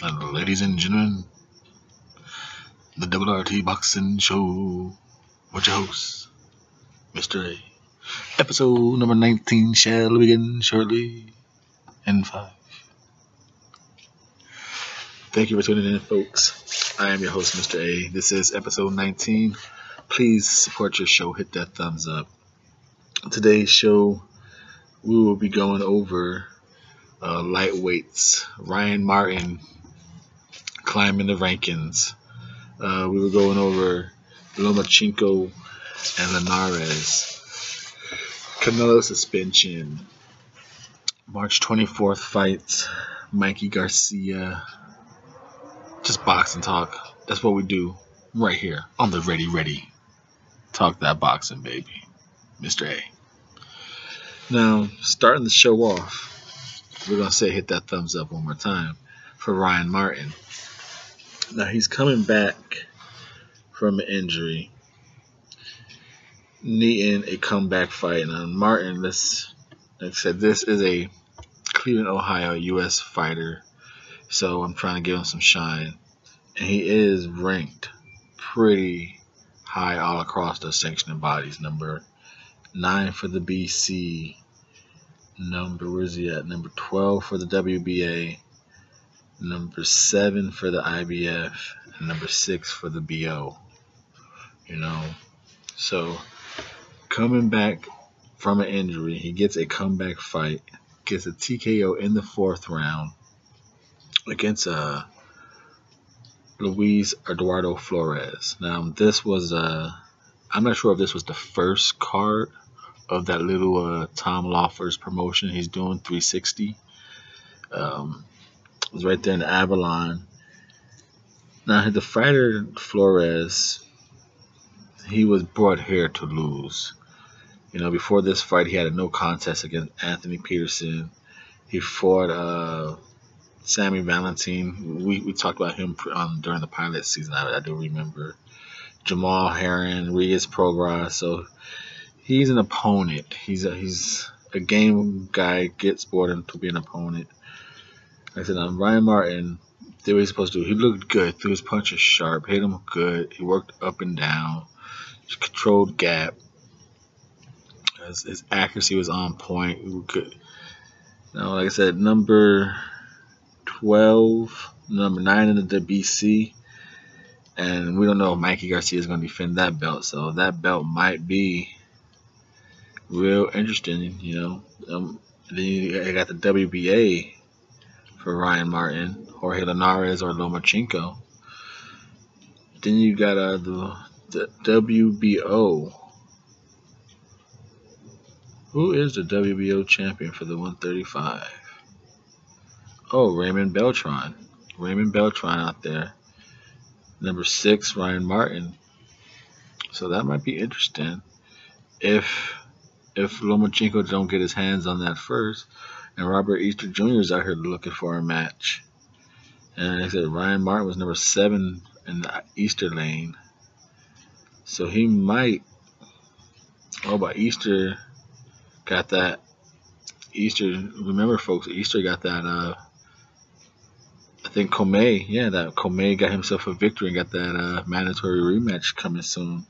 And ladies and gentlemen, the WRT Boxing Show with your host, Mr. A. Episode number 19 shall begin shortly in 5. Thank you for tuning in, folks. I am your host, Mr. A. This is episode 19. Please support your show. Hit that thumbs up. Today's show, we will be going over lightweights. Ryan Martin climbing the rankings. We were going over Loma and Linares. Canelo suspension. March 24th fights. Mikey Garcia. Just boxing talk. That's what we do right here on the Ready. Talk that boxing, baby. Mr. A. Now, starting the show off, we're going to say hit that thumbs up one more time for Ryan Martin. Now, he's coming back from an injury, needing a comeback fight. Now, Martin, like I said, this is a Cleveland, Ohio, U.S. fighter, so I'm trying to give him some shine. And he is ranked pretty high all across the sanctioning bodies. Number 9 for the BC. Where's he at? Number 12 for the WBA. Number 7 for the IBF. And number 6 for the BO. So coming back from an injury, he gets a comeback fight, gets a TKO in the 4th round against Luis Eduardo Flores. Now, this was I'm not sure if this was the first card of that little Tom Lawler's promotion he's doing, 360. It was right there in Avalon. Now, the fighter Flores, he was brought here to lose. Before this fight, he had a no contest against Anthony Peterson. He fought Sammy Valentin. We talked about him during the pilot season. I do remember. Jamal Heron, Reyes Prograis. So he's an opponent. He's a game guy. Gets brought in to be an opponent. Like I said, Ryan Martin did what he's supposed to do. He looked good. Threw his punches sharp. Hit him good. He worked up and down. Controlled gap. His accuracy was on point. Good. Now, like I said, number 12, number 9 in the WBC, and we don't know if Mikey Garcia is going to defend that belt. So that belt might be real interesting. Then you got the WBA for Ryan Martin, Jorge Linares or Loma. Then you got the WBO. Who is the WBO champion for the 135? Oh, Raymond Beltran. Raymond Beltran out there. Number 6, Ryan Martin. So that might be interesting. If Lomachenko don't get his hands on that first, and Robert Easter Jr. is out here looking for a match. And like I said, Ryan Martin was number 7 in the Easter lane. So he might. Oh, but Easter got that. Remember, folks, Easter got that. I think Comey. Yeah, that Comey got himself a victory and got that mandatory rematch coming soon.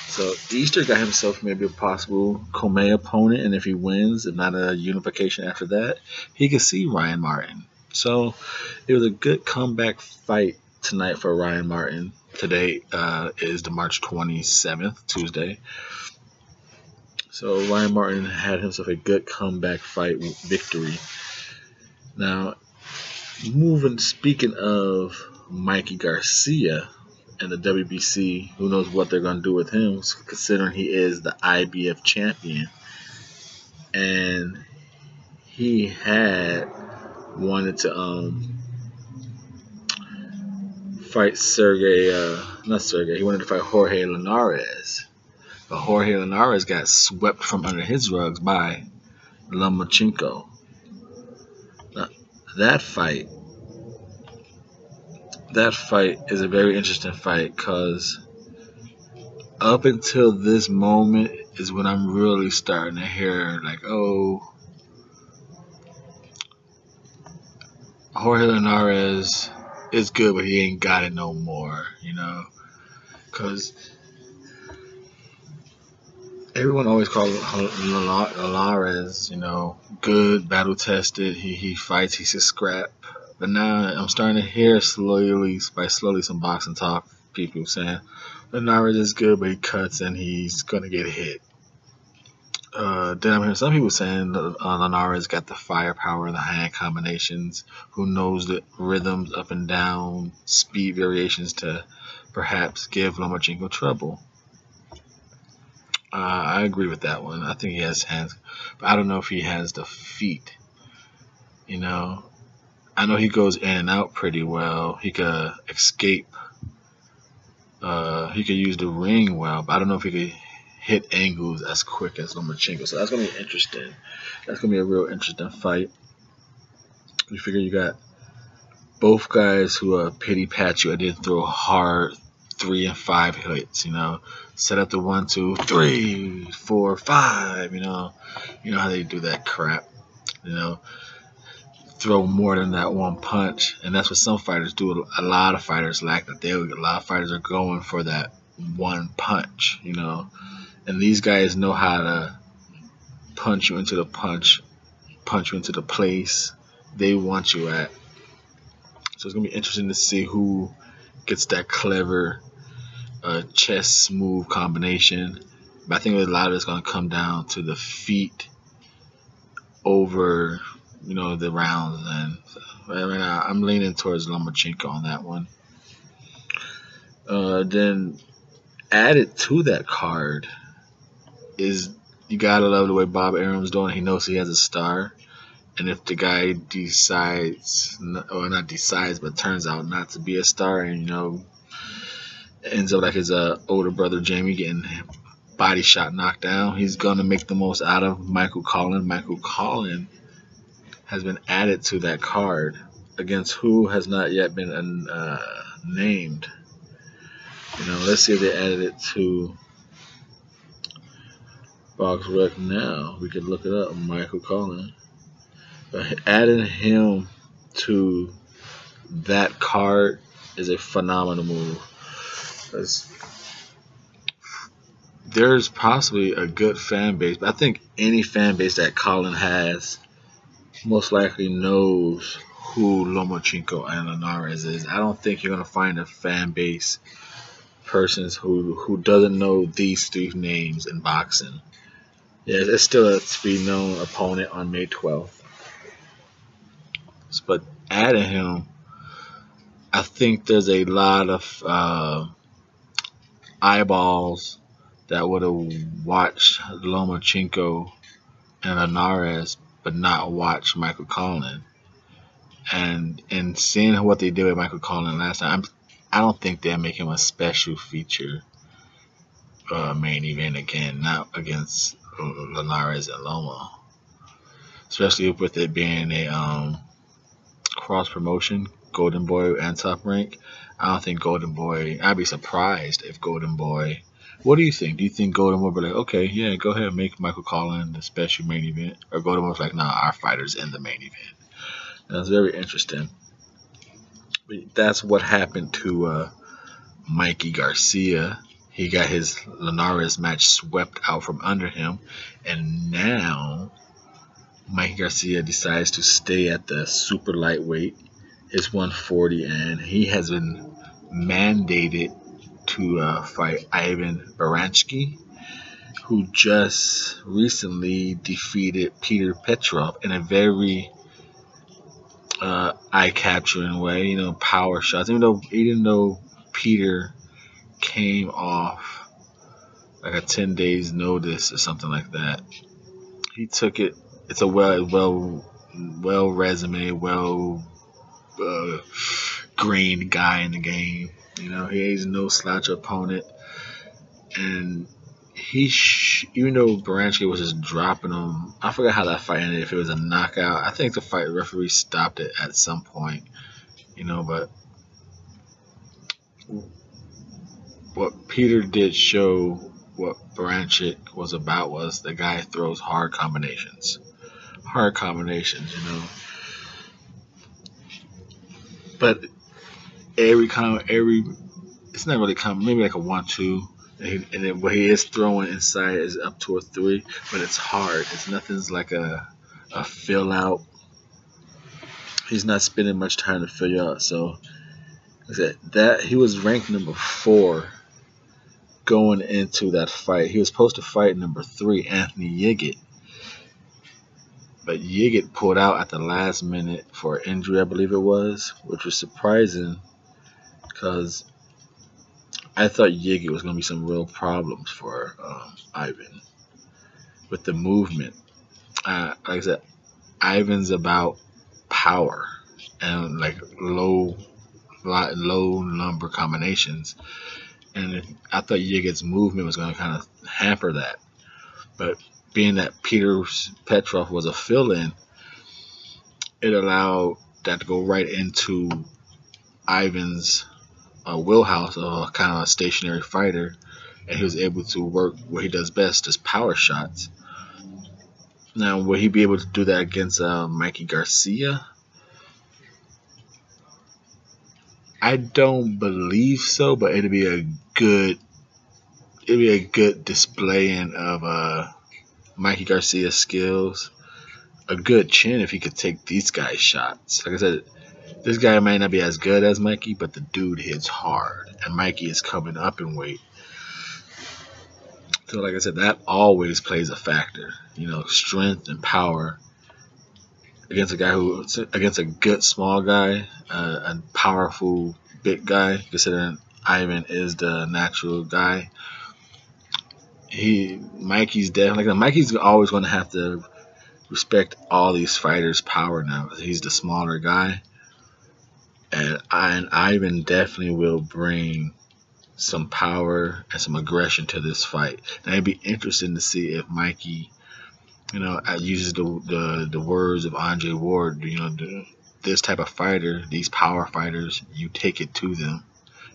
So Easter got himself maybe a possible Comey opponent, and if he wins, and not a unification after that, he could see Ryan Martin. So it was a good comeback fight tonight for Ryan Martin. Today is the March 27th, Tuesday. So Ryan Martin had himself a good comeback fight victory. Now, speaking of Mikey Garcia and the WBC, who knows what they're going to do with him, considering he is the IBF champion. And he had wanted to fight he wanted to fight Jorge Linares. But Jorge Linares got swept from under his rugs by Lomachenko. Now, that fight is a very interesting fight because up until this moment is when I'm really starting to hear like, oh, Jorge Linares is good, but he ain't got it no more, you know, because everyone always calls Linares, you know, good, battle tested. He fights, he's a scrap. But now I'm starting to hear slowly some boxing talk people saying Linares is good, but he cuts and he's gonna get hit. Then I'm hearing some people saying Linares got the firepower, the hand combinations, who knows the rhythms up and down, speed variations to perhaps give Lomachenko trouble. I agree with that one. I think he has hands, but I don't know if he has the feet. You know, I know he goes in and out pretty well. He could escape. He could use the ring well, but I don't know if he could hit angles as quick as Lomachenko. So that's gonna be interesting. That's gonna be a real interesting fight. You figure you got both guys who pity pat you and then throw hard 3 and 5 hits, you know, set up the 1, 2, 3, 4, 5, you know how they do that crap, you know, throw more than that one punch, and that's what some fighters do. A lot of fighters lack that. A lot of fighters are going for that one punch, you know, and these guys know how to punch you into the punch you into the place they want you at. So it's gonna be interesting to see who gets that clever chest move combination. But I think a lot of it's going to come down to the feet over, you know, the rounds. And right now, I'm leaning towards Lomachenko on that one. Then added to that card is, you gotta love the way Bob Arum's doing. He knows he has a star, and if the guy decides, or not decides, but turns out not to be a star, and you know, ends up like his older brother Jamie getting body shot, knocked down, he's gonna make the most out of Michael Collin. Michael Collin has been added to that card, against who has not yet been named. You know, let's see if they added it to BoxRec now. We could look it up. Michael Collin. But adding him to that card is a phenomenal move. There's possibly a good fan base, but I think any fan base that Collin has most likely knows who Lomachenko and Linares is. I don't think you're gonna find a fan base persons who doesn't know these 3 names in boxing. Yeah, it's still a to be known opponent on May 12th. But adding him, I think there's a lot of eyeballs that would have watched Lomachenko and Linares, but not watched Michael Collin. And seeing what they did with Michael Collin last time, I don't think they'll make him a special feature main event again, not against Linares and Loma. Especially with it being a cross promotion, Golden Boy and Top Rank. I don't think Golden Boy, I'd be surprised if Golden Boy, what do you think? Do you think Golden Boy would be like, okay, yeah, go ahead and make Michael Collin the special main event? Or Golden Boy's like, nah, our fighter's in the main event. That's very interesting. But that's what happened to Mikey Garcia. He got his Linares match swept out from under him, and now Mikey Garcia decides to stay at the super lightweight. It's 140, and he has been mandated to fight Ivan Baranchyk, who just recently defeated Peter Petrov in a very eye-capturing way. You know, power shots. Even though Peter came off like a 10 days notice or something like that, he took it. It's a well resume, grained guy in the game. You know, he's no slouch opponent, and even though Baranchyk was just dropping him, I forgot how that fight ended. If it was a knockout, I think the fight referee stopped it at some point. You know, but what Peter did show what Baranchyk was about was the guy throws hard combinations. You know. But it's not really common. Maybe like a 1-2, and then what he is throwing inside is up to a 3, but it's hard. It's nothing's like a fill out. He's not spending much time to fill you out. So that he was ranked number 4 going into that fight. He was supposed to fight number 3, Anthony Yiggett. But Yiggett pulled out at the last minute for injury, I believe it was, which was surprising because I thought Yiggett was going to be some real problems for Ivan with the movement. Like I said, Ivan's about power and like low number combinations. And I thought Yiggett's movement was going to kind of hamper that. But being that Peter Petrov was a fill-in, it allowed that to go right into Ivan's wheelhouse, kind of a stationary fighter, and he was able to work what he does best, his power shots. Now, will he be able to do that against Mikey Garcia? I don't believe so, but it'd be a good displaying of Mikey Garcia's skills. A good chin if he could take these guys' shots. Like I said, this guy might not be as good as Mikey, but the dude hits hard, and Mikey is coming up in weight. So, like I said, that always plays a factor. You know, strength and power against a good small guy, a powerful big guy. Considering Ivan is the natural guy, Mikey's definitely Mikey's always going to have to respect all these fighters' power now. He's the smaller guy, and Ivan definitely will bring some power and some aggression to this fight. And it'd be interesting to see if Mikey, uses the words of Andre Ward. This type of fighter, these power fighters, you take it to them.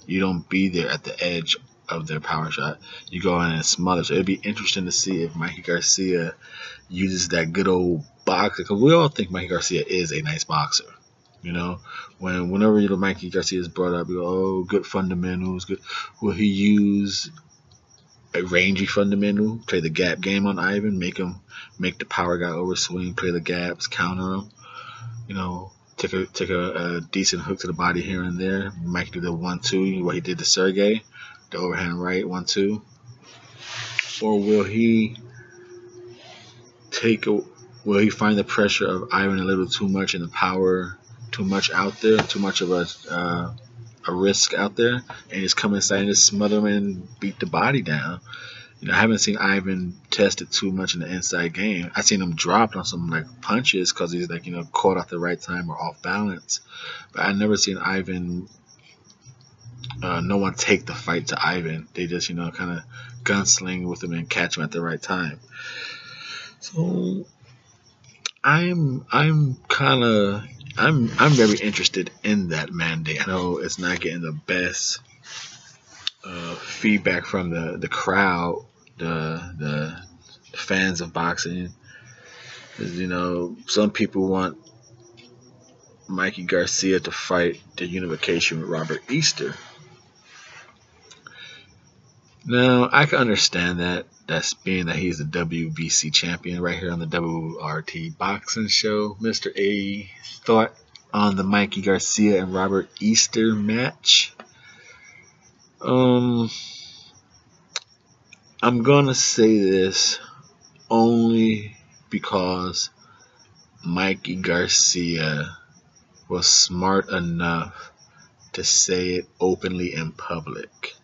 You don't be there at the edge of their power shot. You go in and smother. So it'd be interesting to see if Mikey Garcia uses that good old boxer, because we all think Mikey Garcia is a nice boxer. Whenever Mikey Garcia is brought up, you go, oh, good fundamentals. Good. Will he use a rangy fundamental, play the gap game on Ivan, make the power guy overswing, play the gaps, counter him? Take a decent hook to the body here and there. Might do the 1-2, what he did to Sergey, the overhand right 1-2. Or will he find the pressure of Ivan a little too much and the power too much out there, too much of a risk out there, and just come inside and just smother him and beat the body down? I haven't seen Ivan tested too much in the inside game. I've seen him dropped on some punches because he's caught at the right time or off balance. But I've never seen Ivan, no one take the fight to Ivan. They just kind of gunsling with him and catch him at the right time. So I'm very interested in that mandate. I know it's not getting the best feedback from the crowd, the fans of boxing. Some people want Mikey Garcia to fight the unification with Robert Easter. Now, I can understand that. That's being that he's the WBC champion right here on the WRT Boxing Show. Mr.A thought on the Mikey Garcia and Robert Easter match. I'm gonna say this only because Mikey Garcia was smart enough to say it openly in public.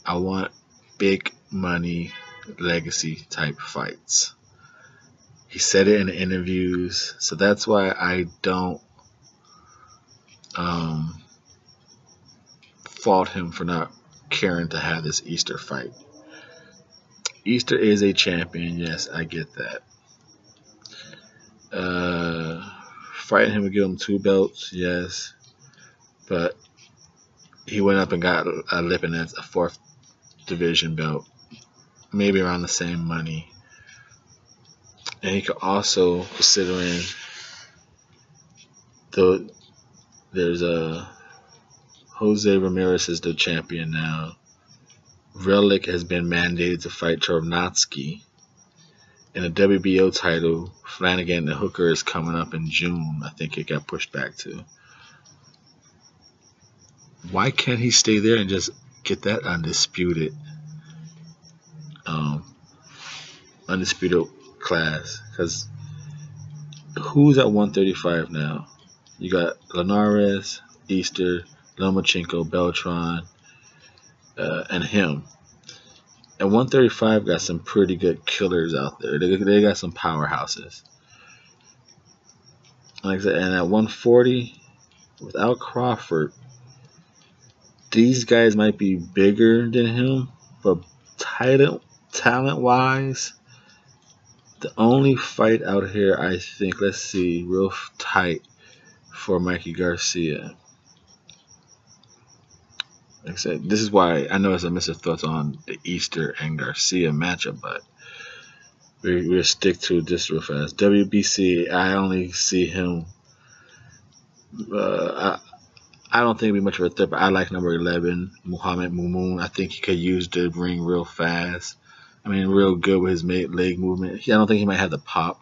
I want big money legacy type fights. He said it in interviews, so that's why I don't fault him for not caring to have this Easter fight. Easter is a champion, yes, I get that. Fighting him would give him 2 belts, yes, but he went up and got a Lipinets, a 4th division belt, maybe around the same money. And he could also, considering the There's a Jose Ramirez is the champion now. Relic has been mandated to fight Chernovsky. In the WBO title, Flanagan the Hooker is coming up in June. I think it got pushed back to. Why can't he stay there and just get that undisputed class? Because who's at 135 now? You got Linares, Easter, Lomachenko, Beltran, and him. At 135, got some pretty good killers out there. They got some powerhouses. Like I said, and at 140, without Crawford, these guys might be bigger than him, but talent-wise, the only fight out here, I think, let's see, real tight for Mikey Garcia. Like I said, this is why I know it's a Mr. Thoughts on the Easter and Garcia matchup, but we'll stick to this real fast. WBC, I only see him. I don't think it'll be much of a threat, but I like number 11, Muhammad Mumoon. I think he could use the ring real fast. I mean, real good with his leg movement. I don't think he might have the pop.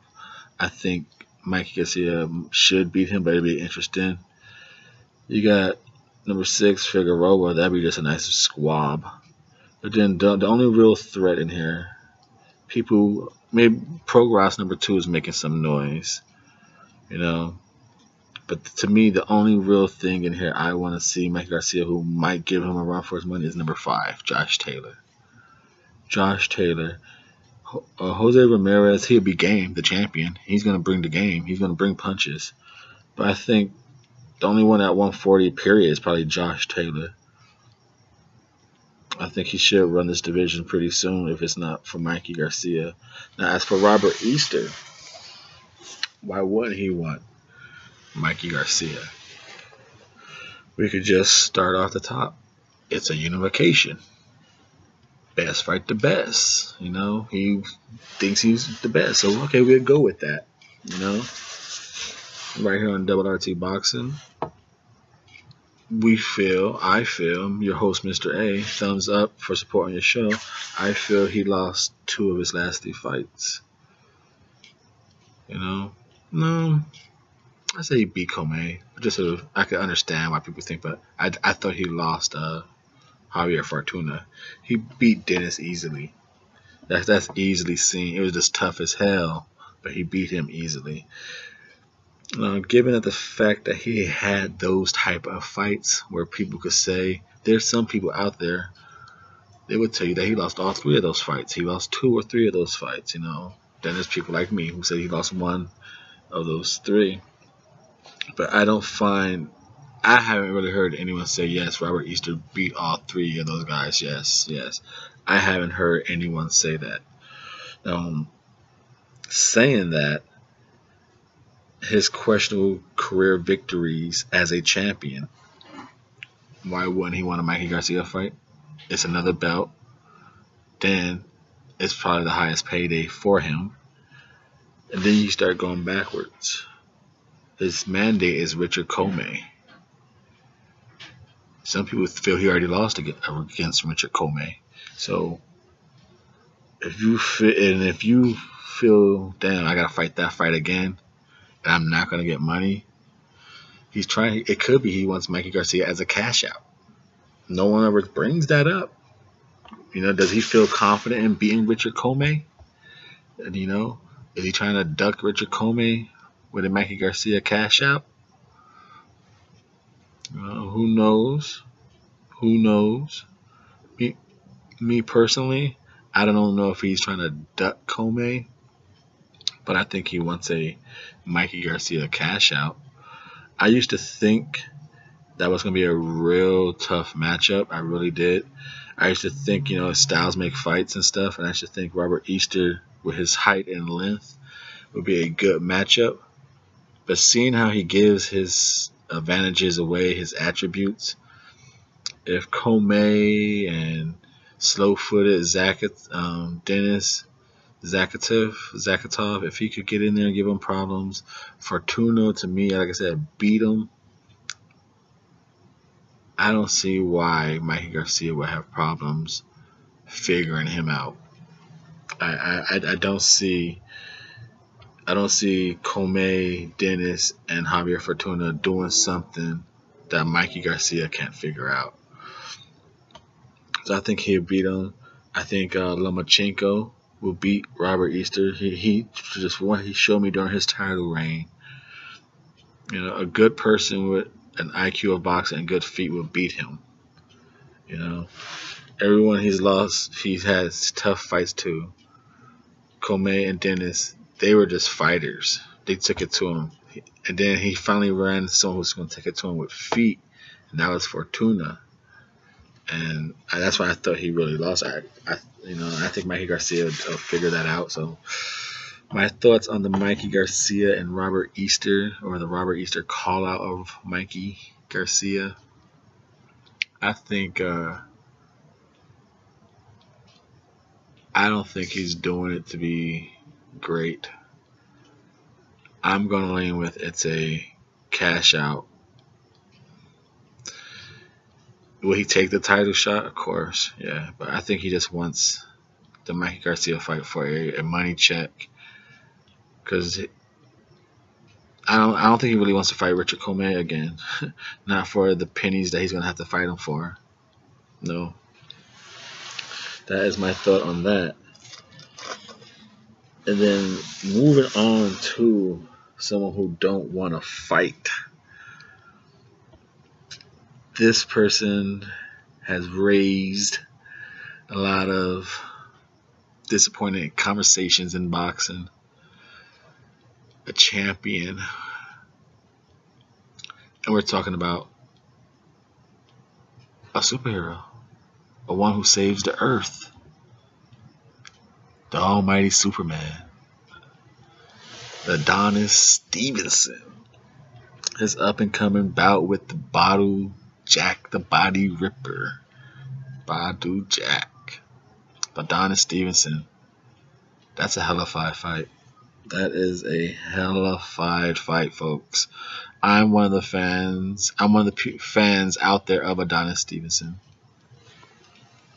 I think Mikey Garcia should beat him, but it'll be interesting. You got number 6, Figueroa. That'd be just a nice squab. But then the only real threat in here, people, maybe Progress number 2 is making some noise, you know. But to me, the only real thing in here I want to see Mikey Garcia, who might give him a run for his money, is number 5, Josh Taylor. Josh Taylor. Jose Ramirez, he'll be game, the champion. He's going to bring the game. He's going to bring punches. But I think the only one at 140, period, is probably Josh Taylor. I think he should run this division pretty soon if it's not for Mikey Garcia. Now, as for Robert Easter, why wouldn't he want Mikey Garcia? We could just start off the top. It's a unification. Best fight the best. You know, he thinks he's the best. So, okay, we'll go with that. You know, right here on Double RT Boxing, I feel, your host, Mr.A, thumbs up for supporting your show. I feel he lost 2 of his last 3 fights. You know, no, I say he beat Comey. Just so I could understand why people think, but I thought he lost Javier Fortuna. He beat Dennis easily. That's easily seen. It was just tough as hell, but he beat him easily. Given that the fact that he had those type of fights where people could say, there's some people out there, they would tell you that he lost all 3 of those fights. He lost 2 or 3 of those fights, you know. Then there's people like me who say he lost 1 of those 3. But I haven't really heard anyone say, yes, Robert Easter beat all 3 of those guys. Yes. I haven't heard anyone say that. Saying that, his questionable career victories as a champion, why wouldn't he want a Mikey Garcia fight? It's another belt. Then it's probably the highest payday for him. And then you start going backwards. His mandate is Richard Comey. Some people feel he already lost against Richard Comey. So if you feel, damn, I gotta fight that fight again, and I'm not gonna get money, he's trying. It could be he wants Mikey Garcia as a cash out. No one ever brings that up. You know, does he feel confident in beating Richard Comey? And you know, is he trying to duck Richard Comey with a Mikey Garcia cash out? Who knows? Who knows? Me personally, I don't know if he's trying to duck Comey, but I think he wants a Mikey Garcia cash out. I used to think that was going to be a real tough matchup. I really did. I used to think, you know, styles make fights and stuff, and I used to think Robert Easter, with his height and length, would be a good matchup. But seeing how he gives his advantages away, his attributes, if Comey and slow-footed Dennis Zakatov, if he could get in there and give him problems, Fortuna, to me, like I said, beat him. I don't see why Mikey Garcia would have problems figuring him out. I don't see Comey, Dennis, and Javier Fortuna doing something that Mikey Garcia can't figure out. So I think he'll beat him. I think Lomachenko will beat Robert Easter. He just what he showed me during his title reign. You know, a good person with an IQ of boxing and good feet will beat him. You know, everyone he's lost, he's had tough fights too. Comey and Dennis, they were just fighters. They took it to him. And then he finally ran someone who's going to take it to him with feet, and that was Fortuna. And that's why I thought he really lost. I think Mikey Garcia will figure that out. So my thoughts on the Mikey Garcia and Robert Easter, or the Robert Easter call out of Mikey Garcia. I think I don't think he's doing it to be great. I'm going to lean with it's a cash out. Will he take the title shot? Of course, yeah. But I think he just wants the Mikey Garcia fight for a money check. Because I don't think he really wants to fight Richard Comey again. Not for the pennies that he's going to have to fight him for. No. That is my thought on that. And then moving on to someone who don't want to fight. This person has raised a lot of disappointing conversations in boxing. A champion. And we're talking about a superhero. A one who saves the earth. The almighty Superman. Adonis Stevenson. His up and coming bout with the Bottle Jack the Body Ripper. Badu Jack. Adonis Stevenson. That's a hellified fight. That is a hellified fight, folks. I'm one of the fans out there of Adonis Stevenson.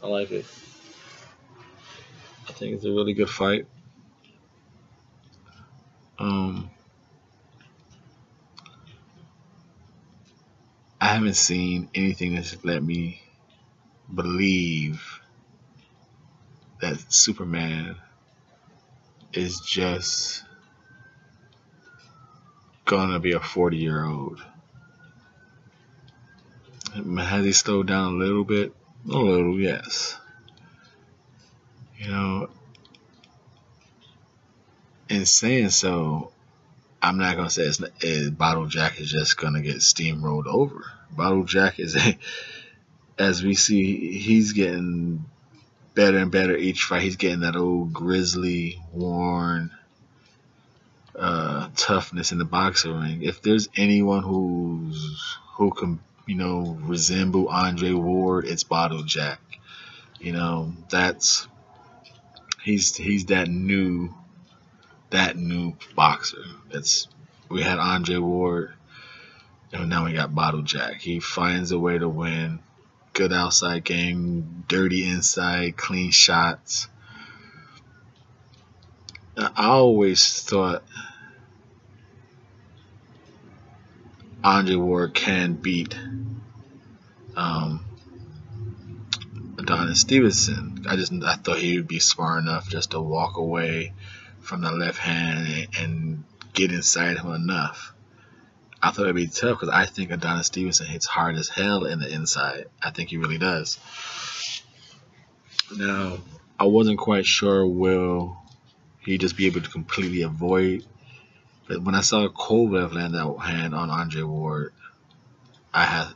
I like it. I think it's a really good fight. I haven't seen anything that's let me believe that Superman is just gonna be a 40-year-old. Has he slowed down a little bit? A little, yes. You know, in saying so, I'm not gonna say Bottle Jack is just gonna get steamrolled over. Bottle Jack is as we see, he's getting better and better each fight. He's getting that old grizzly, worn toughness in the boxing ring. If there's anyone who can, resemble Andre Ward, it's Bottle Jack. He's that new boxer. We had Andre Ward, and now we got Bottle Jack. He finds a way to win. Good outside game, dirty inside, clean shots. I always thought Andre Ward can beat Adonis Stevenson. I thought he would be smart enough just to walk away from the left hand and get inside him enough. I thought it'd be tough because I think Adonis Stevenson hits hard as hell in the inside. I think he really does. Now, I wasn't quite sure will he just be able to completely avoid. But when I saw Kovalev land that hand on Andre Ward, I had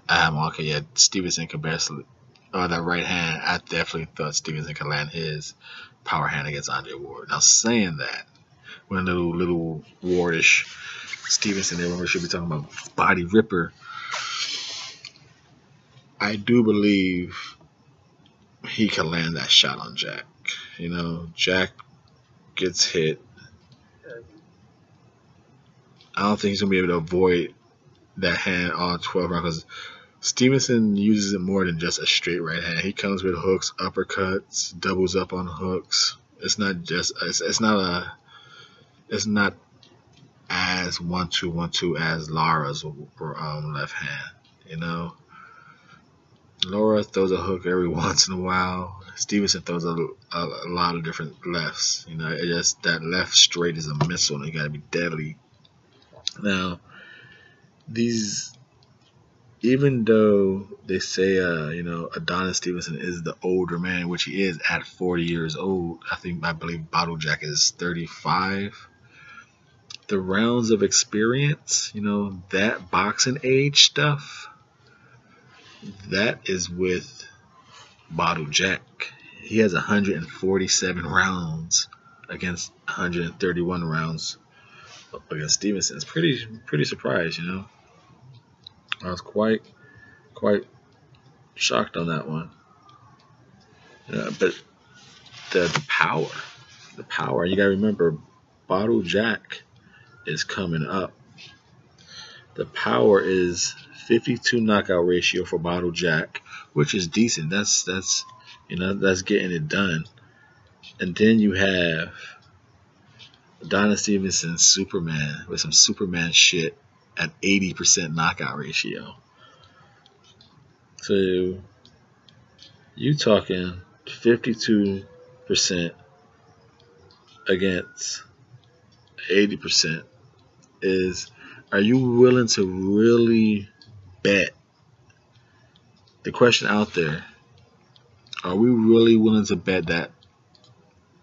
okay, yeah, Stevenson could barely, that right hand. I definitely thought Stevenson could land his power hand against Andre Ward. Now, saying that, when a little Wardish Stevenson there, when we should be talking about Body Ripper, I do believe he can land that shot on Jack. Jack gets hit. I don't think he's going to be able to avoid that hand on 12 rounds because Stevenson uses it more than just a straight right hand. He comes with hooks, uppercuts, doubles up on hooks. It's not just it's not as 1-2-1-2 as Lara's left hand. You know, Laura throws a hook every once in a while. Stevenson throws a lot of different lefts. You know, it just that left straight is a missile, and you got to be deadly. Now, these, even though they say, you know, Adonis Stevenson is the older man, which he is at 40 years old. I believe Baranchyk is 35. The rounds of experience, you know, that boxing age stuff, that is with Baranchyk. He has 147 rounds against 131 rounds against Stevenson. It's pretty surprised, you know. I was quite shocked on that one. But the power, you gotta remember, Baranchyk is coming up. The power is 52 knockout ratio for Baranchyk, which is decent. That's you know, that's getting it done. And then you have Adonis Stevenson, Superman, with some Superman shit at 80% knockout ratio. So you talking 52% against 80%. Are you willing to really bet? The question out there, are we really willing to bet that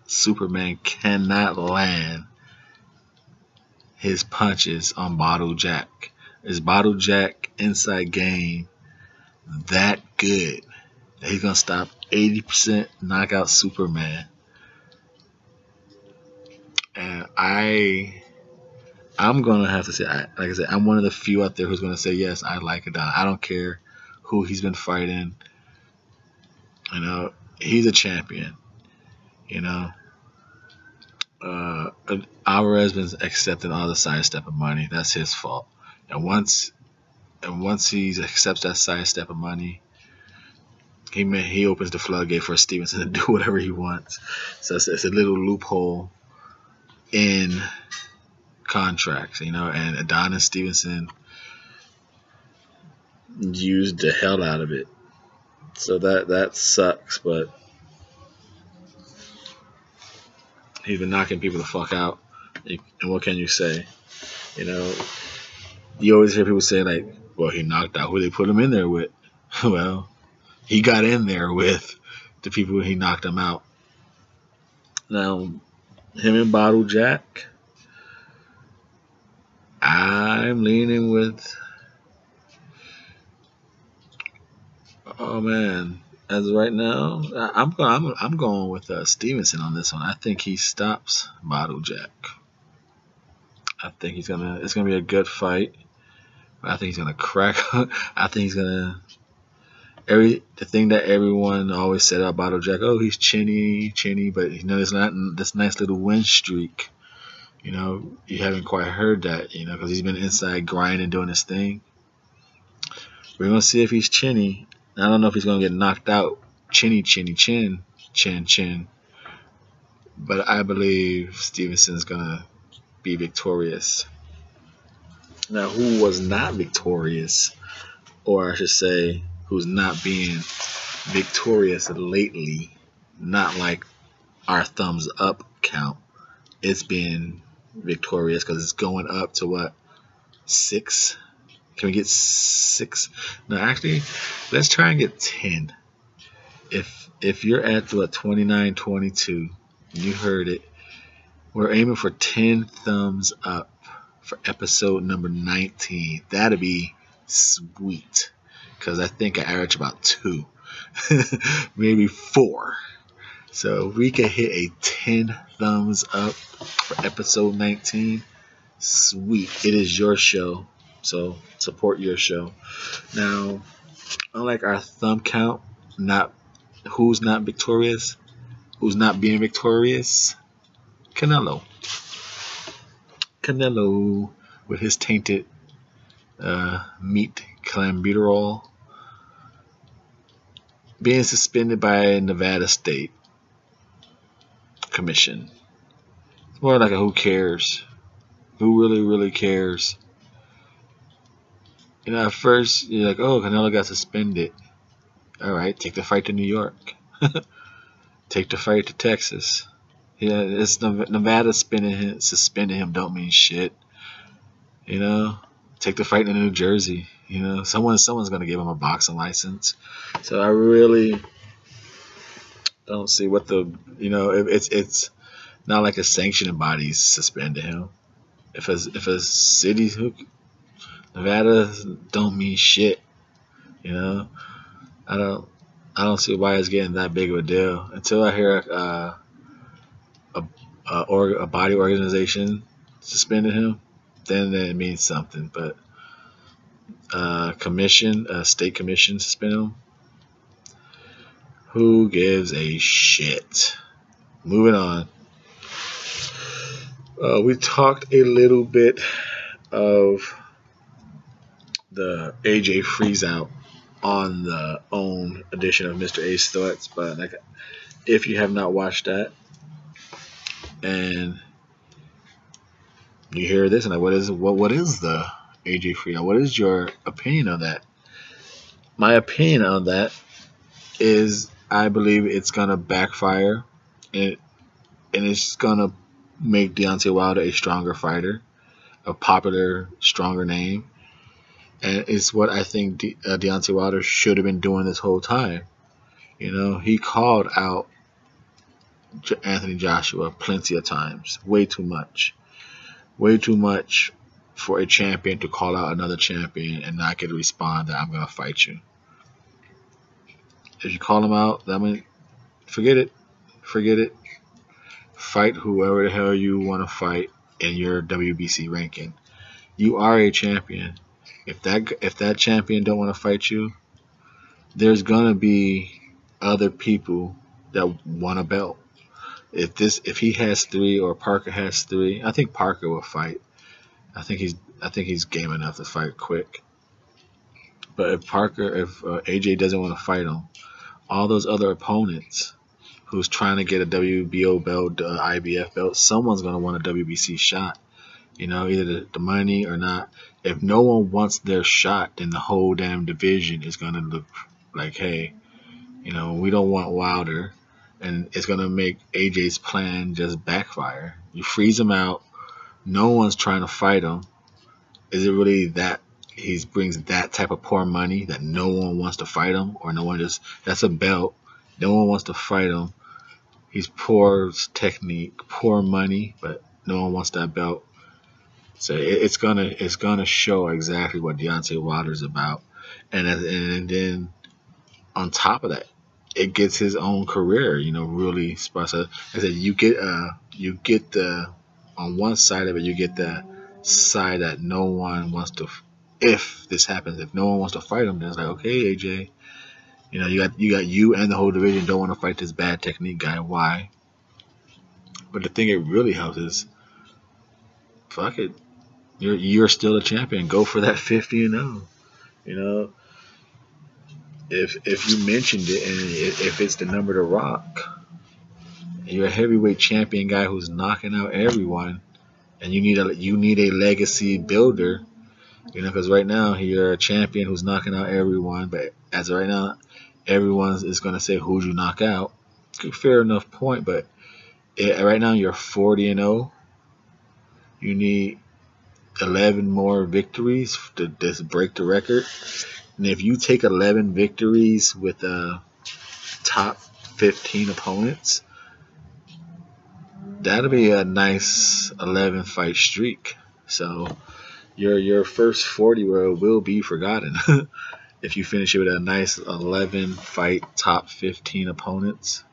Superman cannot land his punches on Baranchyk? Is Baranchyk inside game that good that he's gonna stop 80% knockout Superman? And I'm gonna have to say, like I said, I'm one of the few out there who's gonna say yes. I like Adonis. I don't care who he's been fighting. You know, he's a champion. You know, Alvarez been accepting all the sidestep of money. That's his fault. And once he accepts that sidestep of money, he opens the floodgate for Stevenson to do whatever he wants. So it's a little loophole in contracts, you know. And Adonis Stevenson used the hell out of it. So that sucks, but he's been knocking people the fuck out. And what can you say? You know, you always hear people say, like, well, he knocked out who they put him in there with. Well, he got in there with the people he knocked him out. Now, him and Baranchyk, I'm leaning with, oh man, as of right now, I'm going with Stevenson on this one. I think he stops Baranchyk. I think it's gonna be a good fight. I think he's gonna crack. I think he's gonna the thing that everyone always said about Baranchyk, oh, he's chinny, but you know, there's not this nice little win streak. You know, you haven't quite heard that, you know, because he's been inside grinding, doing his thing. We're gonna see if he's chinny. I don't know if he's gonna get knocked out. Chin. But I believe Stevenson's gonna be victorious. Now, who was not victorious, or I should say, who's not being victorious lately, not like our thumbs up count, it's been victorious because it's going up to what, 6? Can we get 6? No, actually, let's try and get 10. If you're at what, 29-22, you heard it, we're aiming for 10 thumbs up for episode number 19. That'd be sweet, because I think I average about 2, maybe 4. So if we could hit a 10 thumbs up for episode 19, sweet. It is your show, so support your show. Now, unlike our thumb count, who's not victorious, who's not being victorious, Canelo with his tainted meat clenbuterol. being suspended by Nevada State Commission. It's more like a who cares? Who really cares? You know, at first you're like, oh, Canelo got suspended. All right, take the fight to New York. Take the fight to Texas. Yeah, it's Nevada suspending him don't mean shit. You know, take the fight to New Jersey. You know, someone's gonna give him a boxing license. So I really don't see what the it's not like a sanctioning body's suspending him. If a city, Nevada don't mean shit. You know, I don't see why it's getting that big of a deal until I hear a body organization suspended him. Then it means something. But state commission suspended him. Who gives a shit? Moving on. We talked a little bit of the AJ freeze out on the own edition of Mr.A's Thoughts, but like, if you have not watched that and you hear this and like, what is the AJ freeze out? What is your opinion on that? My opinion on that is I believe it's gonna backfire, and it's gonna make Deontay Wilder a stronger fighter, a popular, stronger name. And it's what I think Deontay Wilder should have been doing this whole time. You know, he called out Anthony Joshua plenty of times. Way too much. Way too much for a champion to call out another champion and not get a response that I'm going to fight you. If you call him out, I mean, forget it. Forget it. Fight whoever the hell you want to fight in your WBC ranking. You are a champion. If that champion don't want to fight you, there's gonna be other people that want a belt. If he has 3 or Parker has 3, I think Parker will fight. I think he's game enough to fight quick. But if AJ doesn't want to fight him, all those other opponents who's trying to get a WBO belt, IBF belt, someone's gonna want a WBC shot. You know, either the money or not. If no one wants their shot, then the whole damn division is going to look like, hey, you know, we don't want Wilder. And it's going to make AJ's plan just backfire. You freeze him out. No one's trying to fight him. Is it really that he brings that type of poor money that no one wants to fight him? Or no one just, that's a belt. No one wants to fight him. He's poor technique, poor money, but no one wants that belt. So it's gonna show exactly what Deontay Wilder's about, and then on top of that, it gets his own career, you know, really special. Like I said, you get the on one side of it, you get the side that no one wants to. If this happens, if no one wants to fight him, then it's like, okay, AJ, you know, you got you and the whole division don't want to fight this bad technique guy. Why? But the thing it really helps is, fuck it. You're still a champion. Go for that 50-0. You know, if you mentioned it and if it's the number to rock, you're a heavyweight champion guy who's knocking out everyone, and you need a legacy builder. You know, because right now you're a champion who's knocking out everyone, but as of right now, everyone is going to say who'd you knock out. Fair enough point, but right now you're 40-0. You need 11 more victories to just break the record. And if you take 11 victories with top 15 opponents, that'll be a nice 11 fight streak. So your first 40 will be forgotten if you finish it with a nice 11 fight top 15 opponents,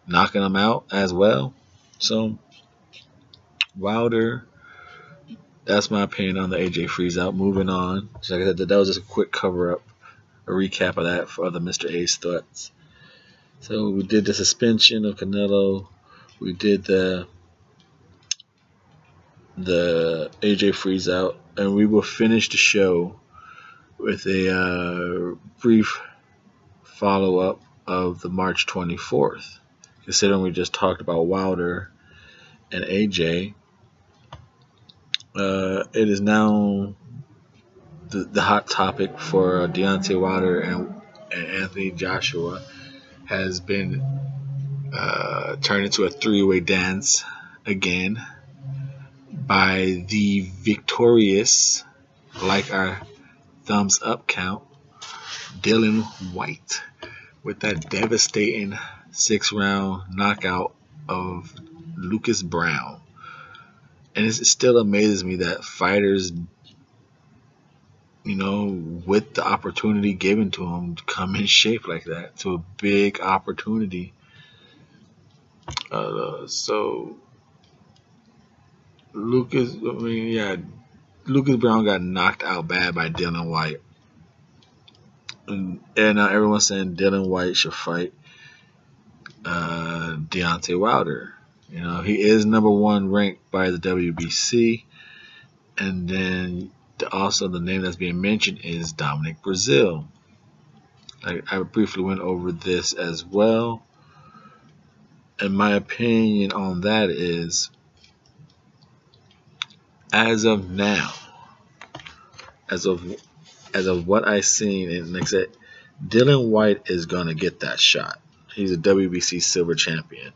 knocking them out as well. So Wilder, that's my opinion on the AJ freeze out. Moving on. So like I said, that was just a quick cover up, a recap of that for other Mr.A's thoughts. So we did the suspension of Canelo. We did the AJ freeze out, and we will finish the show with a brief follow up of the March 24th. Considering we just talked about Wilder and AJ, it is now the hot topic for Deontay Wilder and Anthony Joshua has been turned into a three-way dance again by the victorious, like our thumbs up count, Dillian Whyte, with that devastating 6-round knockout of Lucas Browne. And it still amazes me that fighters, with the opportunity given to them, come in shape like that to a big opportunity. So Lucas Browne got knocked out bad by Dillian Whyte. And now everyone's saying Dillian Whyte should fight Deontay Wilder. He is number 1 ranked by the WBC. And then also the name that's being mentioned is Dominic Breazeale. I briefly went over this as well. And my opinion on that is, as of now, as of what I've seen, and like I said, Dillian Whyte is gonna get that shot. He's a WBC silver champion.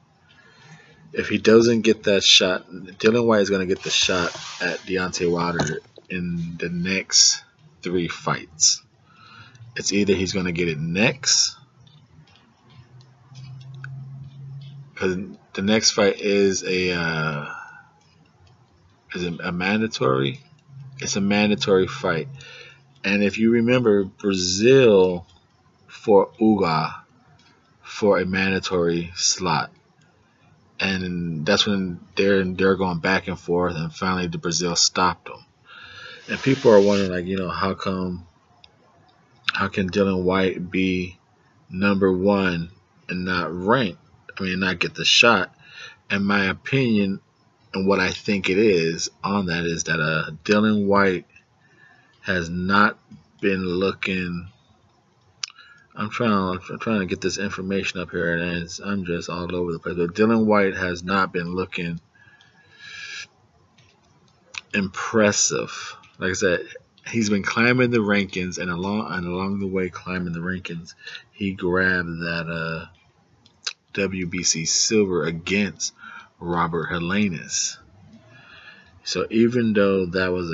If he doesn't get that shot, Dillian Whyte is gonna get the shot at Deontay Wilder in the next 3 fights. It's either he's gonna get it next, because the next fight is a mandatory. It's a mandatory fight. And if you remember, Breazeale fought Uga for a mandatory slot. And that's when they're going back and forth, and finally the Breazeale stopped them. And people are wondering, how can Dillian Whyte be number 1 and not ranked? Not get the shot. And my opinion and what I think it is on that is that Dillian Whyte has not been looking. I'm trying to get this information up here, and I'm just all over the place. But Dillian Whyte has not been looking impressive. Like I said, he's been climbing the rankings, and along the way climbing the rankings, he grabbed that WBC silver against Robert Helenius. So even though that was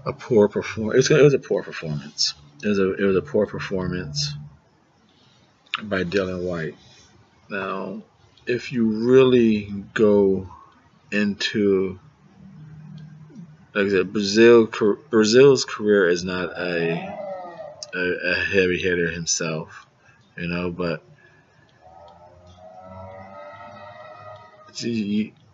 a poor performance, it was a poor performance. It was a poor performance by Dillian Whyte. Now, if you really go into, like I said, Breazeale's career is not a heavy hitter himself, but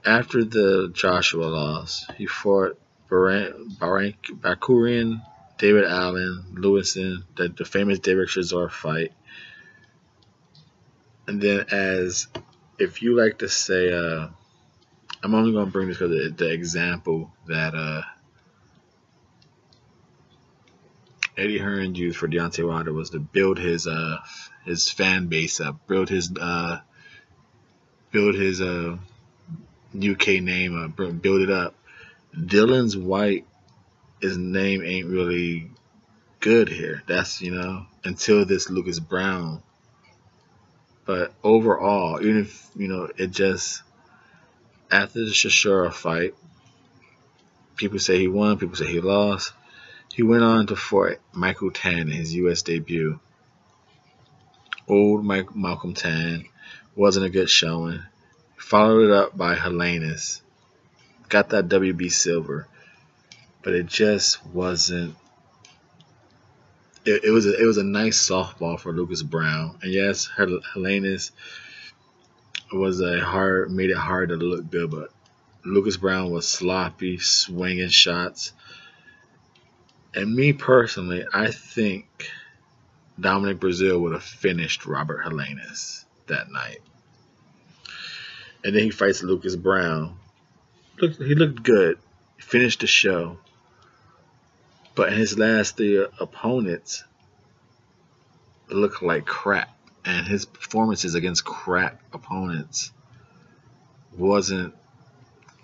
after the Joshua loss, he fought Baranchyk, David Allen, Lewison, the famous Derek Chisora fight. And then, if you like to say, I'm only going to bring this because the example that Eddie Hearn used for Deontay Wilder was to build his fan base up, build his UK name up, build it up. Dillian Whyte, his name ain't really good here. That's until this Lucas Browne. But overall, even if it just after the Chisora fight, people say he won, people say he lost. He went on to fight Michael Tan in his U.S. debut. Old Malcolm Tan, wasn't a good showing. Followed it up by Helenius. Got that WB silver, but it just wasn't. It was a nice softball for Lucas Browne, and yes, Helenius made it hard to look good, but Lucas Browne was sloppy, swinging shots. And me personally, I think Dominic Breazeale would have finished Robert Helenius that night. And then he fights Lucas Browne. He looked good. He finished the show. But in his last 3 opponents, looked like crap, and his performances against crap opponents wasn't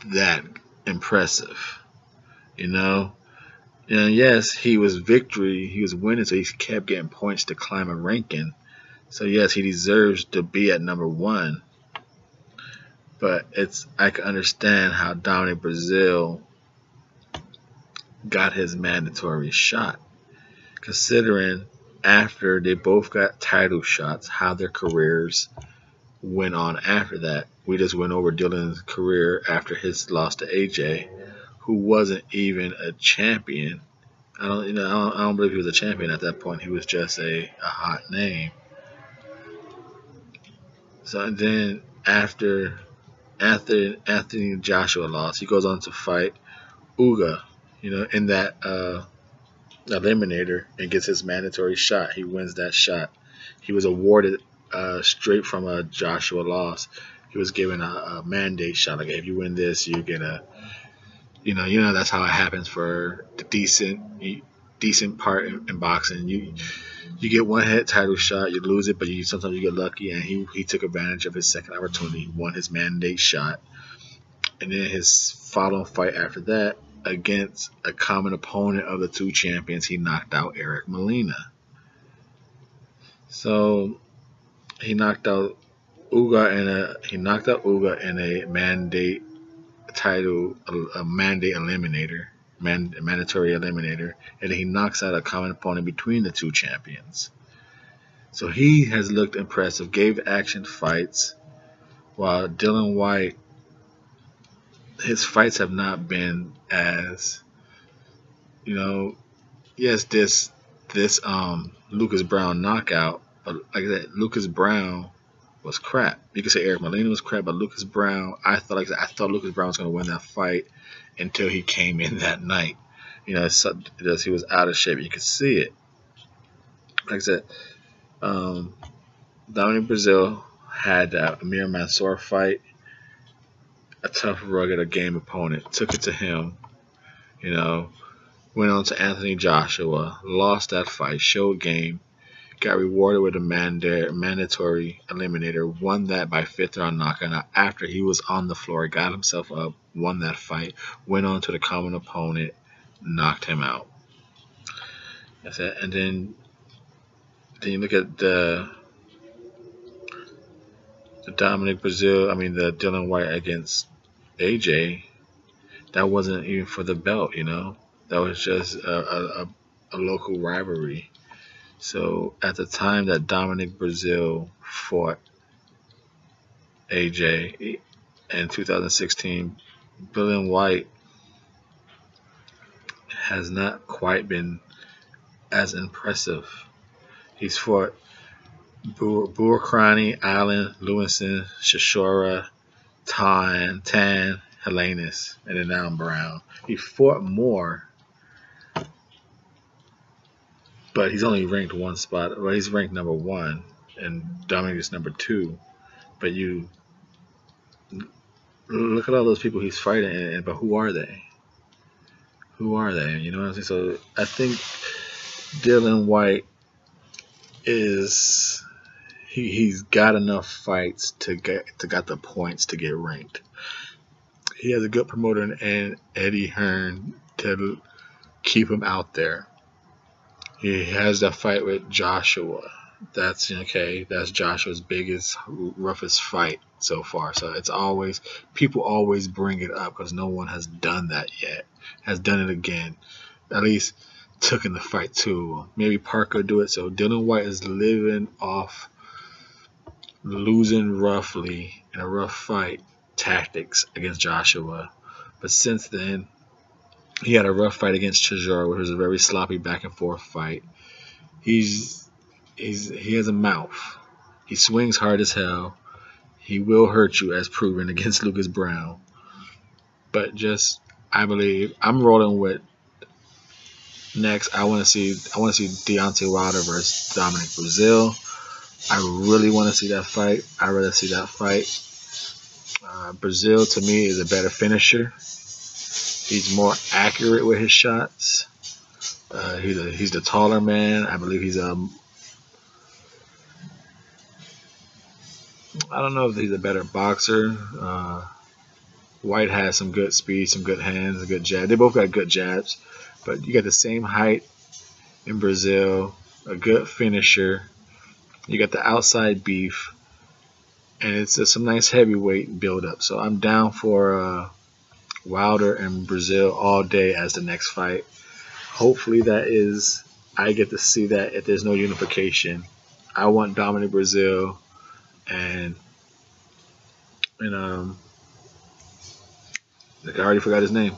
that impressive. You know, and yes, he was winning, so he kept getting points to climb a ranking. So yes, he deserves to be at number 1. But I can understand how Dominic Breazeale got his mandatory shot, considering after they both got title shots, how their careers went on after that. We just went over Dylan's career after his loss to AJ, who wasn't even a champion. I don't believe he was a champion at that point. He was just a hot name. So then after Anthony Joshua lost, he goes on to fight Uga, in that eliminator, and gets his mandatory shot. He wins that shot. He was awarded straight from a Joshua loss. He was given a mandate shot. Like, if you win this, you get a, that's how it happens for the decent part in boxing. You get one hit title shot, you lose it, but sometimes you get lucky, and he took advantage of his second opportunity, won his mandate shot, and then his following fight after that against a common opponent of the 2 champions, he knocked out Eric Molina. So he knocked out Uga in a mandate title, a mandate eliminator, mandatory eliminator, and then he knocks out a common opponent between the 2 champions. So he has looked impressive, gave action fights, while Dylan White, his fights have not been as, yes, this Lucas Brown knockout, but like that, Lucas Brown was crap. You could say Eric Molina was crap, but Lucas Brown, I thought Lucas Brown was going to win that fight until he came in that night. He was out of shape. You could see it. Like I said, Dominic Breazeale had Amir Mansour fight, a tough, rugged, game opponent. Took it to him. Went on to Anthony Joshua, lost that fight, showed game, got rewarded with a mandatory eliminator, won that by 5th round knockout. After he was on the floor, got himself up, won that fight, went on to the common opponent, knocked him out. That's it. And then you look at the Dominic Breazeale, the Dylan White against AJ. That wasn't even for the belt, That was just a local rivalry. So at the time that Dominic Breazeale fought AJ in 2016, Dylan White has not quite been as impressive. He's fought Buakrani, Allen, Lewinson, Shishora, Tan, Helenis, and then now Brown. He fought more, but he's only ranked one spot. Well, he's ranked number 1, and Dominic is number 2. But you look at all those people he's fighting, but who are they? Who are they? You know what I'm saying? So I think Dylan White he's got enough fights to got the points to get ranked. He has a good promoter and Eddie Hearn to keep him out there. He has that fight with Joshua. That's okay. That's Joshua's biggest, roughest fight so far. So people always bring it up because no one has done that yet. Has done it again. At least took in the fight too. Maybe Parker do it. So Dylan White is living off losing roughly in a rough fight tactics against Joshua. But since then, he had a rough fight against Chisora, which was a very sloppy back and forth fight. He has a mouth. He swings hard as hell. He will hurt you, as proven against Lucas Brown. But I believe I'm rolling with next. I want to see Deontay Wilder versus Dominic Breazeale. I really want to see that fight. I'd rather see that fight. Breazeale to me is a better finisher. He's more accurate with his shots. He's the taller man. I believe he's I don't know if he's a better boxer. White has some good speed, some good hands, a good jab. They both got good jabs, but you got the same height in Brazil, a good finisher. You got the outside beef, and it's some nice heavyweight build-up. So I'm down for Wilder and Brazil all day as the next fight. Hopefully I get to see that if there's no unification. I want Dominic Brazil and I already forgot his name.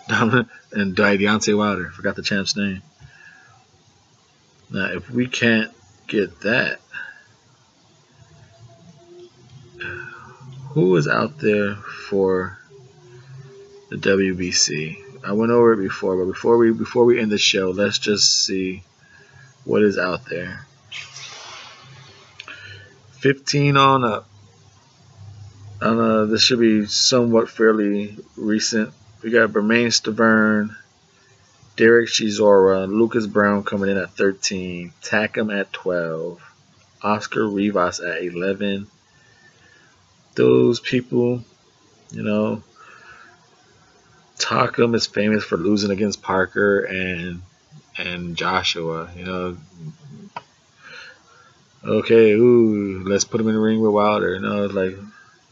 Dominic and Deontay Wilder. Forgot the champ's name. Now, if we can't get that, who is out there for the WBC? I went over it before, but before we end the show, let's just see what is out there. 15 on up. This should be somewhat fairly recent. We got Bermain Stavern, Derek Chisora, Lucas Brown coming in at 13, Takam at 12, Oscar Rivas at 11. Those people, Takam is famous for losing against Parker and Joshua. Okay, let's put him in the ring with Wilder. It's like,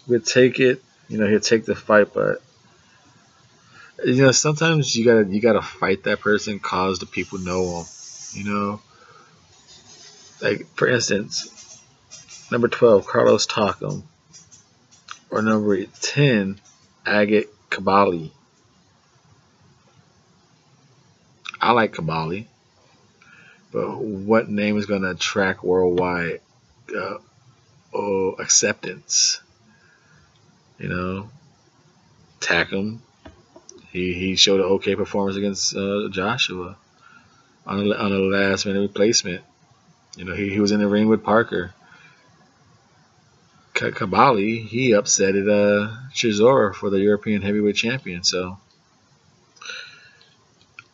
we'll take it. He'll take the fight, but sometimes you gotta fight that person, cause the people know him. Like, for instance, number 12, Carlos Takam, or number 10, Agate Kabali. I like Kabali, but what name is going to attract worldwide acceptance? Takam. He showed an okay performance against Joshua on a last minute replacement. He was in the ring with Parker. Kabali, he upsetted Chisora for the European heavyweight champion. So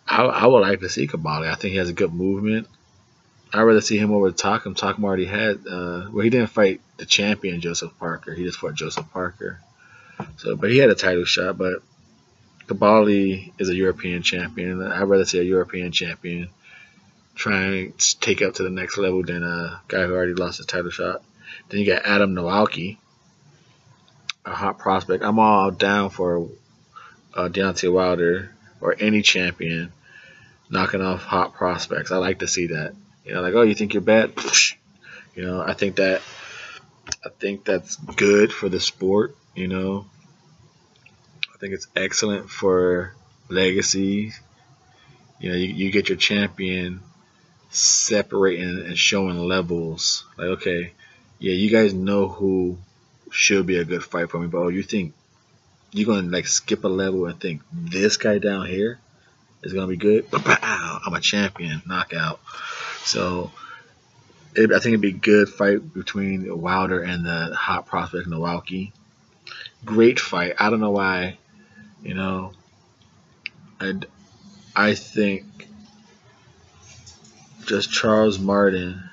I would like to see Kabali. I think he has a good movement. I'd rather see him over Takam. Takam already had he didn't fight the champion Joseph Parker. He just fought Joseph Parker. But he had a title shot. But Kabali is a European champion. I'd rather see a European champion try and take up to the next level than a guy who already lost his title shot. Then you got Adam Nowalki, a hot prospect. I'm all down for Deontay Wilder or any champion knocking off hot prospects. I like to see that. Like, oh, you think you're bad? I think that's good for the sport. I think it's excellent for legacy. You get your champion separating and showing levels. Like, okay, yeah, you guys know who should be a good fight for me, but you think you're going to skip a level and think this guy down here is going to be good? I'm a champion, knockout. So I think it'd be a good fight between Wilder and the hot prospect Nowalki. Great fight. I don't know why. I think just Charles Martin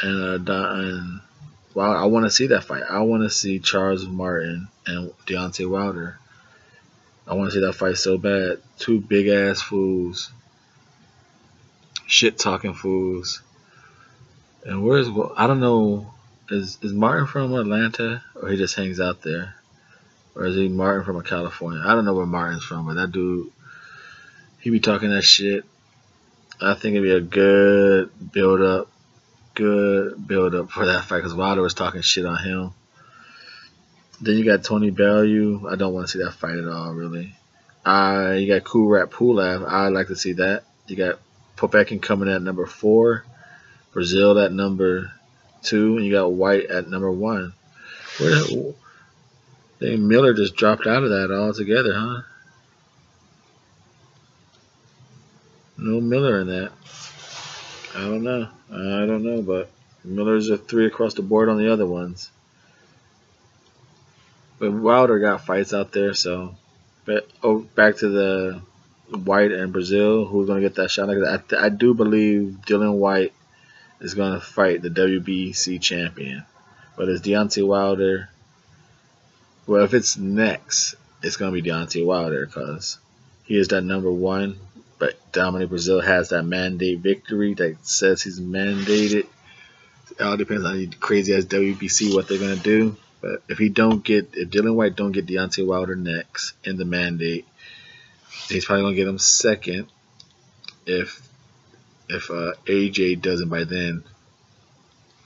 and I want to see that fight. I want to see Charles Martin and Deontay Wilder. I want to see that fight so bad. Two big ass fools, shit talking fools. And I don't know. Is Martin from Atlanta, or he just hangs out there, or is he Martin from California? I don't know where Martin's from, but that dude, he be talking that shit. I think it'd be a good build up for that fight, because Wilder was talking shit on him. Then you got Tony Bellew. I don't want to see that fight at all, really. You got Kurat Pulev. I'd like to see that. You got Povetkin coming at number 4, Brazil at number 2, and you got White at number 1. Miller just dropped out of that altogether, huh? No Miller in that. I don't know, but Miller's a 3 across the board on the other ones. But Wilder got fights out there, so. But back to the White and Brazil, who's going to get that shot? I do believe Dylan White is going to fight the WBC champion. Whether it's Deontay Wilder, well, if it's next, it's going to be Deontay Wilder because he is that #1. But Dominic Breazeale has that mandate victory that says he's mandated. It all depends on the crazy ass WBC what they're going to do. But if Dylan White don't get Deontay Wilder next in the mandate, he's probably going to get him second. If AJ doesn't by then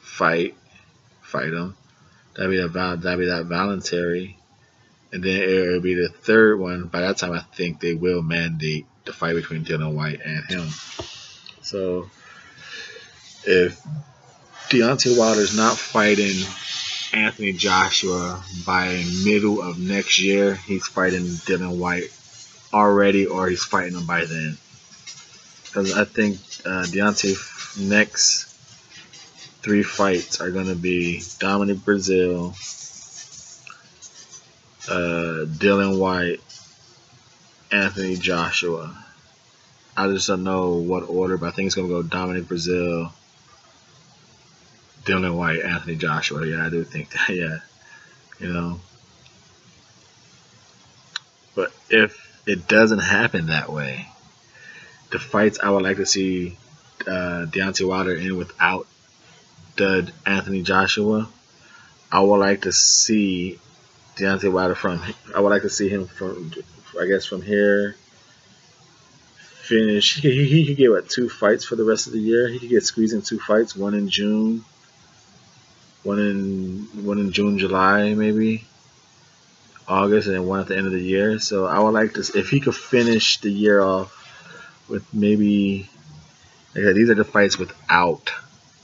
fight him, that'd be that voluntary, and then it'll be the third one. By that time, I think they will mandate the fight between Dylan White and him. So if Deontay Wilder's not fighting Anthony Joshua by middle of next year, he's fighting Dylan White already, or he's fighting him by then. Because I think Deontay's next 3 fights are going to be Dominic Breazeale, Dylan White, Anthony Joshua. I just don't know what order, but I think it's going to go Dominic Breazeale, Dylan White, Anthony Joshua. Yeah, I do think that, yeah. You know. But if it doesn't happen that way, the fights I would like to see Deontay Wilder in without the Anthony Joshua, I would like to see Deontay Wilder I would like to see him from here finish. He could get 2 fights for the rest of the year. He could get squeezed in 2 fights, one in June, one in June, July, maybe August, and then one at the end of the year. So I would like to, if he could finish the year off with maybe, these are the fights without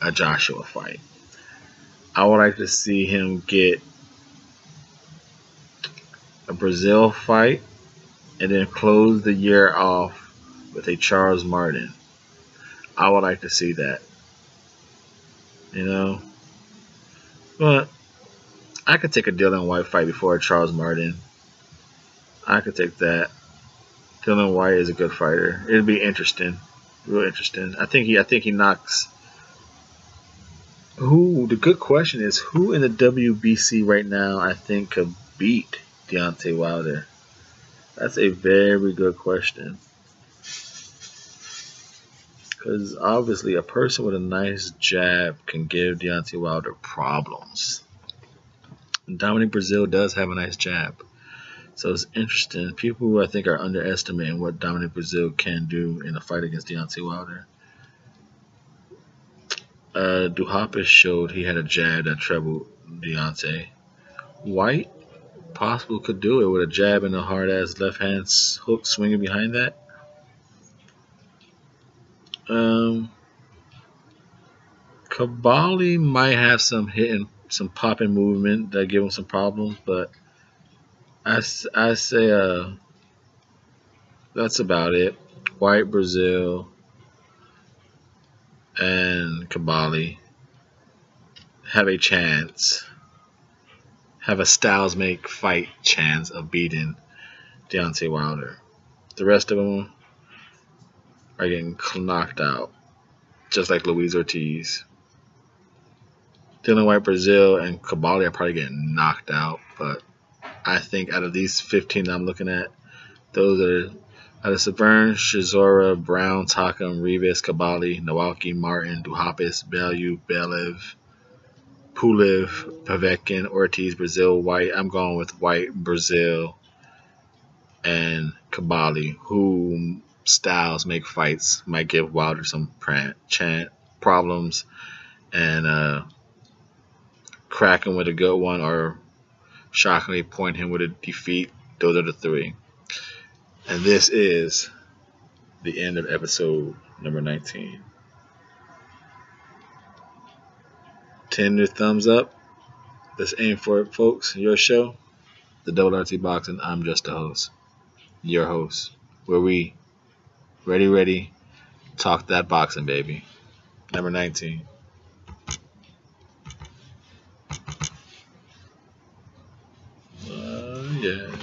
a Joshua fight. I would like to see him get a Breazeale fight and then close the year off with a Charles Martin. I would like to see that. You know? But I could take a Dylan White fight before a Charles Martin. I could take that. Dylan White is a good fighter. It'd be interesting. Real interesting. I think he knocks. The good question is, who in the WBC right now I think could beat Deontay Wilder? That's a very good question. Because obviously a person with a nice jab can give Deontay Wilder problems. And Dominic Breazeale does have a nice jab. So it's interesting. People who I think are underestimating what Dominic Breazeale can do in a fight against Deontay Wilder. Duhaupas showed he had a jab that trebled Deontay. White possibly could do it with a jab and a hard-ass left-hand hook swinging behind that. Kabali might have some popping movement that give him some problems, but I say that's about it. White, Breazeale, and Kabali have a chance, have a styles make fight chance of beating Deontay Wilder. The rest of them are getting knocked out, just like Luis Ortiz. Dylan White, Breazeale, and Kabali are probably getting knocked out, but I think out of these 15 I'm looking at, those are out of Severn, Chisora, Brown, Takam, Rivas, Kabali, Nawalki, Martin, Duhaupas, Bellew, Belev, Pulev, Povetkin, Ortiz, Breazeale, White. I'm going with White, Breazeale, and Kabali, who styles make fights, might give Wilder some problems, and crack him with a good one or shockingly point him with a defeat. Those are the 3. And this is the end of episode number 19. 10 thumbs up. Let's aim for it, folks. Your show, the WRT Boxing. I'm just a host. Your host. Where we ready, talk that boxing, baby. Number 19. Yeah.